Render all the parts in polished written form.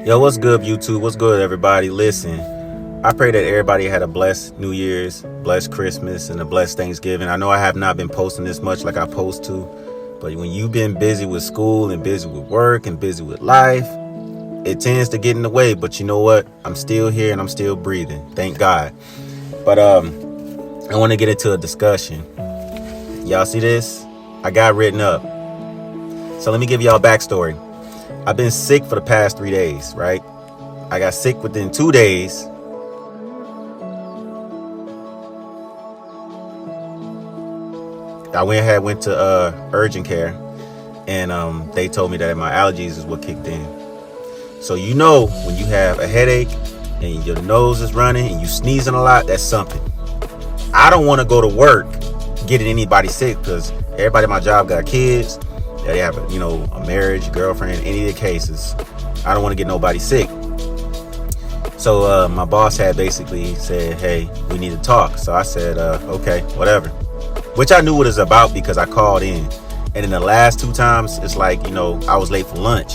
Yo, what's good, YouTube? What's good, everybody? Listen, I pray that everybody had a blessed New Year's, blessed Christmas, and a blessed Thanksgiving. I know I have not been posting this much like I post to, but when you've been busy with school and busy with work and busy with life, it tends to get in the way. But you know what? I'm still here and I'm still breathing. Thank God. But I want to get into a discussion. Y'all see this? I got written up. So let me give y'all a backstory. I've been sick for the past 3 days, right? I got sick within 2 days. I went to urgent care, and they told me that my allergies is what kicked in. So you know when you have a headache and your nose is running and you sneezing a lot, that's something. I don't want to go to work getting anybody sick because everybody at my job got kids. They have a marriage, girlfriend, any of the cases. I don't want to get nobody sick. So my boss had basically said, hey, we need to talk. So I said, okay, whatever. Which I knew what it was about because I called in. And in the last 2 times, it's like, I was late for lunch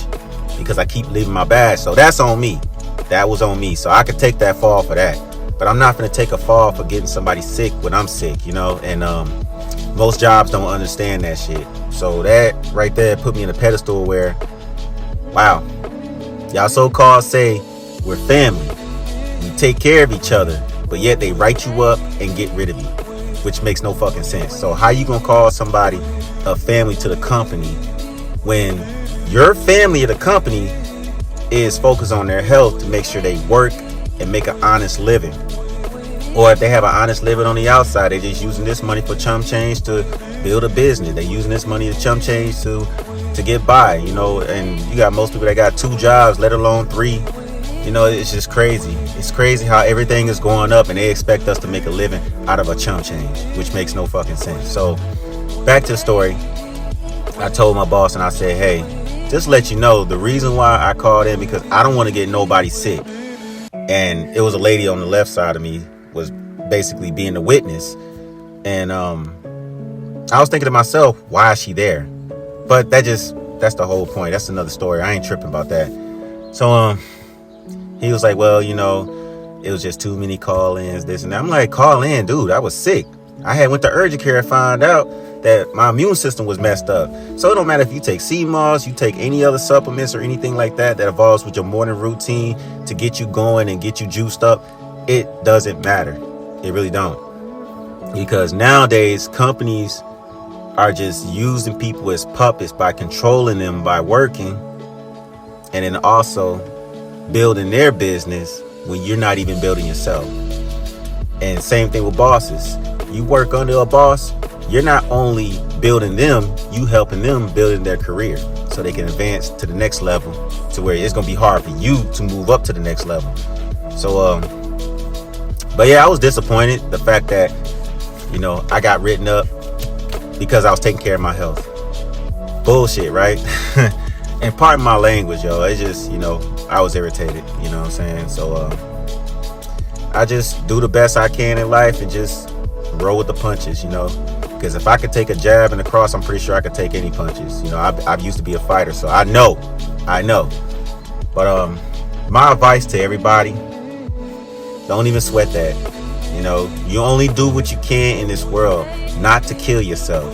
because I keep leaving my badge. So that's on me. That was on me. So I could take that fall for that. But I'm not going to take a fall for getting somebody sick when I'm sick, and most jobs don't understand that shit. So that right there put me in a pedestal where, wow, y'all so-called say we're family. We take care of each other, but yet they write you up and get rid of you, which makes no fucking sense. So how you gonna call somebody a family to the company when your family of the company is focused on their health to make sure they work and make an honest living? Or if they have an honest living on the outside, they're just using this money for chump change to build a business. They're using this money to chump change to get by, and you got most people that got 2 jobs, let alone 3. It's just crazy. It's crazy how everything is going up and they expect us to make a living out of a chump change, which makes no fucking sense. So back to the story. I told my boss and I said, hey, just let you know the reason why I called in because I don't want to get nobody sick. And it was a lady on the left side of me was basically being the witness. And I was thinking to myself, why is she there? But that's the whole point. That's another story. I ain't tripping about that. So he was like, well, it was just too many call-ins, this and that. I'm like, call in, dude, I was sick. I had went to urgent care and found out that my immune system was messed up. So it don't matter if you take CMOS, you take any other supplements or anything like that involves with your morning routine to get you going and get you juiced up. It doesn't matter. It really don't. Because nowadays companies are just using people as puppets by controlling them by working and then also building their business when you're not even building yourself. And same thing with bosses. You work under a boss, you're not only building them, you helping them building their career so they can advance to the next level to where it's going to be hard for you to move up to the next level. So, but yeah, I was disappointed. The fact that, I got written up because I was taking care of my health. Bullshit, right? And pardon my language, yo. It's just, I was irritated, you know what I'm saying? So, I just do the best I can in life and just roll with the punches, because if I could take a jab in the cross, I'm pretty sure I could take any punches. I've used to be a fighter, so I know. But my advice to everybody, don't even sweat that. You only do what you can in this world, not to kill yourself,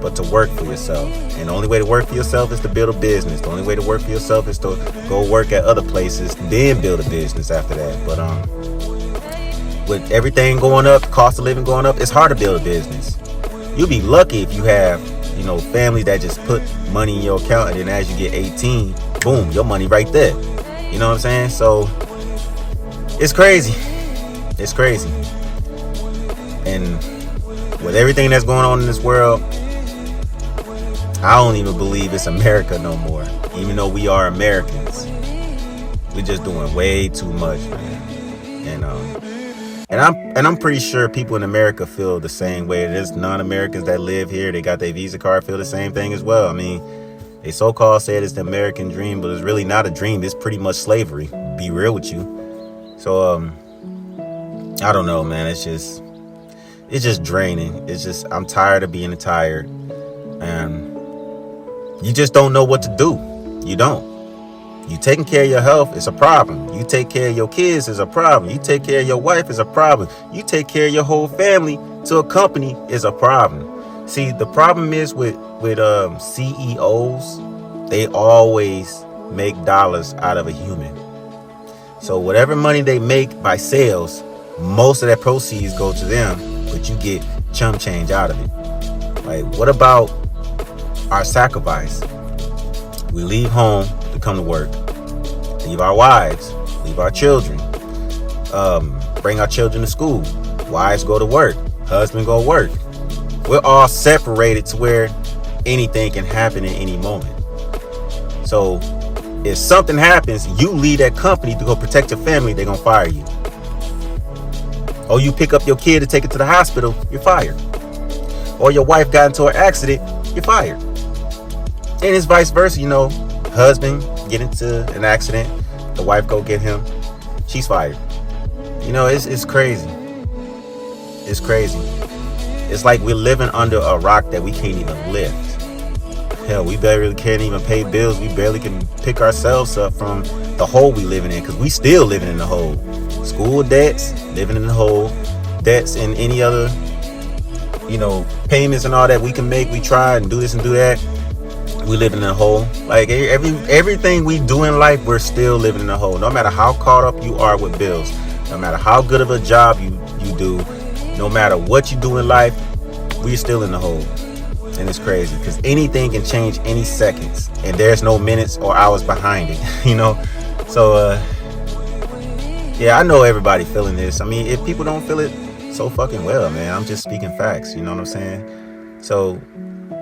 but to work for yourself. And the only way to work for yourself is to build a business. The only way to work for yourself is to go work at other places, then build a business after that. But with everything going up, cost of living going up, it's hard to build a business. You'll be lucky if you have, families that just put money in your account and then as you get 18, boom, your money right there. You know what I'm saying? So it's crazy. It's crazy. And with everything that's going on in this world, I don't even believe it's America no more. Even though we are Americans, we're just doing way too much, man. And I'm pretty sure people in America feel the same way. There's non-Americans that live here. They got their Visa card, feel the same thing as well. I mean, they so-called said it's the American dream, but it's really not a dream. It's pretty much slavery. Be real with you. So, I don't know, man. It's just draining. I'm tired of being tired. And you just don't know what to do. You don't. You taking care of your health is a problem. You take care of your kids is a problem. You take care of your wife is a problem. You take care of your whole family to a company is a problem. See, the problem is with CEOs, they always make dollars out of a human. So whatever money they make by sales, most of that proceeds go to them, but you get chump change out of it. Like, what about our sacrifice? We leave home to come to work, leave our wives, leave our children, bring our children to school. Wives go to work, husband go work. We're all separated to where anything can happen in any moment. So if something happens, you leave that company to go protect your family, they're gonna fire you. Or you pick up your kid to take it to the hospital, you're fired. Or your wife got into an accident, you're fired. And it's vice versa, husband get into an accident, the wife go get him, she's fired. It's crazy. It's crazy. It's like we're living under a rock that we can't even lift. Hell, we barely can't even pay bills. We barely can pick ourselves up from the hole we living in, because we still living in the hole. School debts, living in the hole. Debts and any other, payments and all that we can make. We try and do this and do that. We live in a hole. Like everything we do in life, we're still living in a hole. No matter how caught up you are with bills, no matter how good of a job you do, no matter what you do in life, we're still in the hole. And it's crazy because anything can change any seconds, and there's no minutes or hours behind it. So yeah, I know everybody feeling this. I mean, if people don't feel it so fucking well, man, I'm just speaking facts. You know what I'm saying? So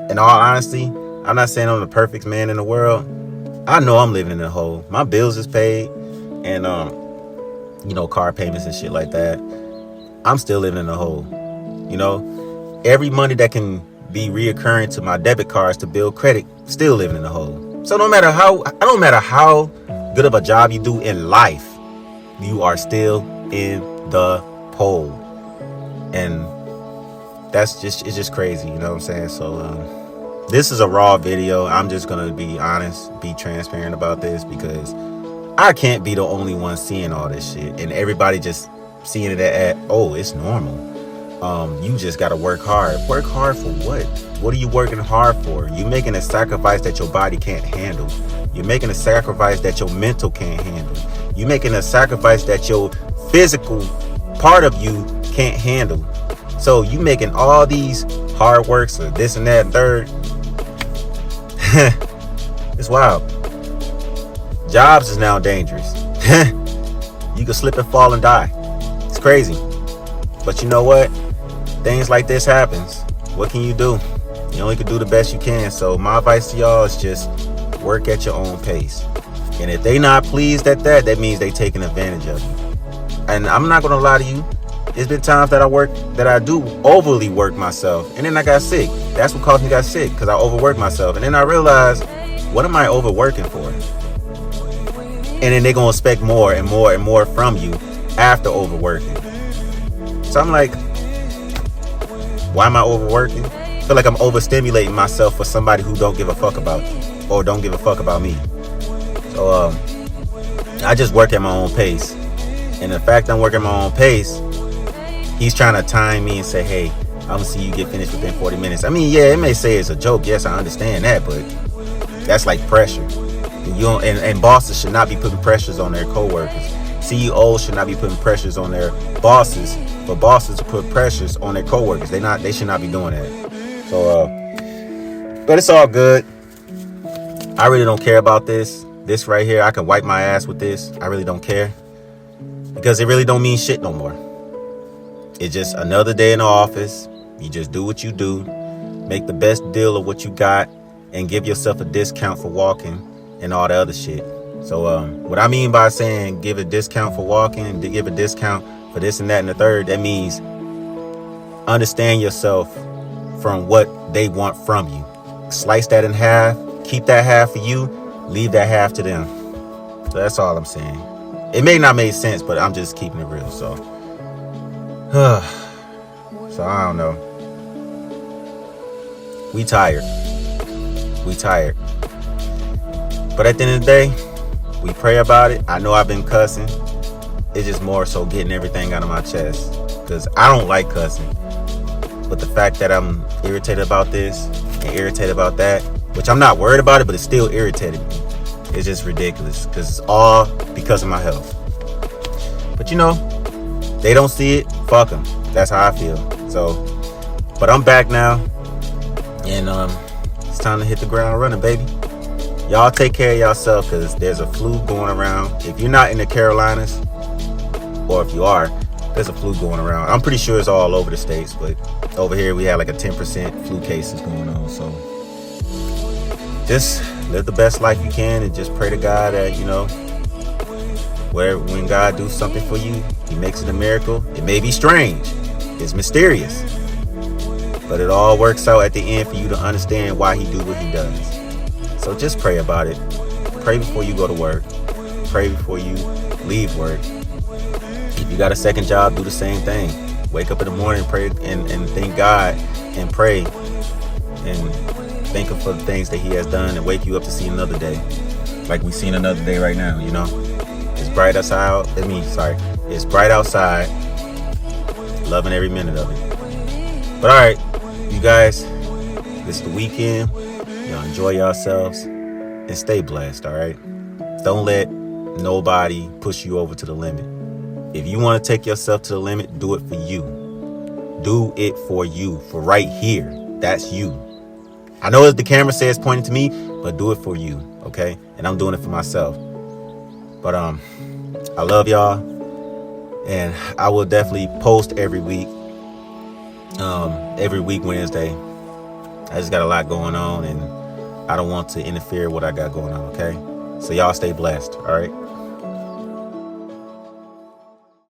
in all honesty, I'm not saying I'm the perfect man in the world. I know I'm living in a hole. My bills is paid, and car payments and shit like that. I'm still living in a hole. Every money that can be reoccurring to my debit cards to build credit, still living in a hole. So no matter how good of a job you do in life, you are still in the hole. And it's just crazy, you know what I'm saying? So this is a raw video. I'm just gonna be honest, be transparent about this, because I can't be the only one seeing all this shit and everybody just seeing it at it's normal. You just gotta work hard. Work hard for what? What are you working hard for? You're making a sacrifice that your body can't handle. You're making a sacrifice that your mental can't handle. You're making a sacrifice that your physical part of you can't handle. So you making all these hard works or this and that and third. It's wild. Jobs is now dangerous. You can slip and fall and die. It's crazy. But you know what? Things like this happens. What can you do? You only can do the best you can. So my advice to y'all is just work at your own pace. And if they not pleased at that, that means they taking advantage of you. And I'm not gonna lie to you. It's been times that I do overly work myself, and then I got sick. That's what caused me to get sick, because I overworked myself. And then I realized, what am I overworking for? And then they're gonna expect more and more and more from you after overworking. So I'm like, why am I overworking? I feel like I'm overstimulating myself for somebody who don't give a fuck about you or don't give a fuck about me. So I just work at my own pace. And the fact I'm working at my own pace, he's trying to time me and say, hey, I'm gonna see you get finished within 40 minutes. I mean, yeah, it may say it's a joke. Yes, I understand that, but that's like pressure. And bosses should not be putting pressures on their coworkers. CEOs should not be putting pressures on their bosses. For bosses to put pressures on their coworkers, they should not be doing that. So, but it's all good. I really don't care about this. This right here, I can wipe my ass with this. I really don't care, because it really don't mean shit no more. It's just another day in the office. You just do what you do, make the best deal of what you got, and give yourself a discount for walking and all the other shit. So what I mean by saying give a discount for walking and give a discount for this and that and the third, that means understand yourself from what they want from you. Slice that in half, keep that half for you, leave that half to them. So that's all I'm saying. It may not make sense, but I'm just keeping it real. So I don't know. We tired. But at the end of the day, We pray about it. I know I've been cussing. It's just more so getting everything out of my chest, because I don't like cussing. But the fact that I'm irritated about this and irritated about that, which I'm not worried about it, but it still irritated me. It's just ridiculous, because it's all because of my health. But they don't see it. Fuck them. That's how I feel. So, but I'm back now, and it's time to hit the ground running, baby. Y'all take care of yourself, because there's a flu going around. If you're not in the Carolinas, or if you are, there's a flu going around. I'm pretty sure it's all over the states, but over here we have like a 10% flu cases going on. So just live the best life you can, and just pray to God that, when God do something for you, he makes it a miracle. It may be strange. It's mysterious. But it all works out at the end for you to understand why he do what he does. So just pray about it. Pray before you go to work. Pray before you leave work. If you got a second job, do the same thing. Wake up in the morning, pray, and thank God, and pray, and thank him for the things that he has done, and wake you up to see another day. Like we seen another day right now, It's bright outside. It's bright outside. Loving every minute of it. But all right, you guys, this is the weekend. Y'all enjoy yourselves and stay blessed, all right? Don't let nobody push you over to the limit. If you want to take yourself to the limit, do it for you. Do it for you, for right here. That's you. I know as the camera says pointing to me, but do it for you, okay? And I'm doing it for myself. But I love y'all, and I will definitely post every week Wednesday. I just got a lot going on, and I don't want to interfere with what I got going on, okay? So y'all stay blessed, all right?